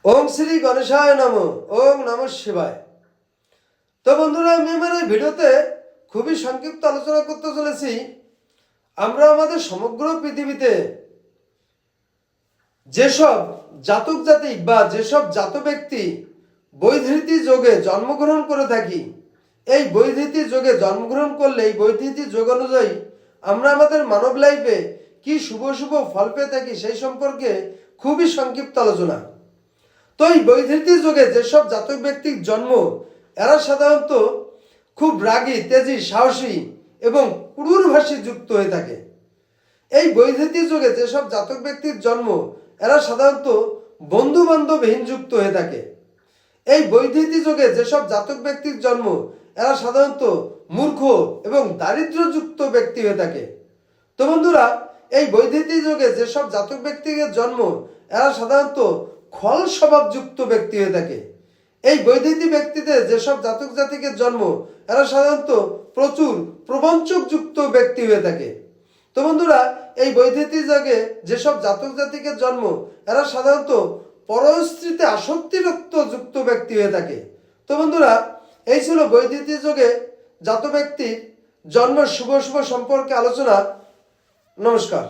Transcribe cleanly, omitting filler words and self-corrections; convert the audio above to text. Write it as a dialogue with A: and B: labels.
A: ওম শ্রী গণেশায় নমঃ। ওম নমঃ শিবায়। তো বন্ধুরা, আমি আমার এই ভিডিওতে খুবই সংক্ষিপ্ত আলোচনা করতে চলেছি। আমরা আমাদের সমগ্র পৃথিবীতে যেসব জাতক জাতিক বা যেসব জাত ব্যক্তি বৈধৃতি যোগে জন্মগ্রহণ করে থাকি, এই বৈধৃতি যোগে জন্মগ্রহণ করলে এই বৈধৃতি যোগ অনুযায়ী আমরা আমাদের মানব লাইফে কি শুভ শুভ ফল পেয়ে থাকি সেই সম্পর্কে খুবই সংক্ষিপ্ত আলোচনা। তো এই বৈধৃতি যোগে যেসব জাতক ব্যক্তির জন্ম, এরা সাধারণত খুব রাগী, তেজি, সাহসী এবং ক্রূরভাষী যুক্ত হয়ে থাকে। এই বৈধৃতি যোগে যেসব জাতক ব্যক্তির জন্ম, এরা সাধারণত বন্ধু বান্ধবহীন যুক্ত হয়ে থাকে। এই বৈধৃতি যোগে যেসব জাতক ব্যক্তির জন্ম, এরা সাধারণত মূর্খ এবং দারিদ্র্যযুক্ত ব্যক্তি হয়ে থাকে। তো বন্ধুরা, এই বৈধৃতি যোগে যেসব জাতক ব্যক্তির জন্ম, এরা সাধারণত খল স্বভাবযুক্ত ব্যক্তি হয়ে থাকে। এই বৈধৃতি ব্যক্তিদের যেসব জাতক জাতিকের জন্ম, এরা সাধারণত প্রচুর প্রবঞ্চকযুক্ত ব্যক্তি হয়ে থাকে। তো বন্ধুরা, এই বৈধৃতি যোগে যেসব জাতক জাতিকের জন্ম, এরা সাধারণত পরস্ত্রীতে আসক্তিরক্ত যুক্ত ব্যক্তি হয়ে থাকে। তো বন্ধুরা, এই ছিল বৈধৃতি যোগে জাত ব্যক্তির জন্মের শুভ শুভ সম্পর্কে আলোচনা। নমস্কার।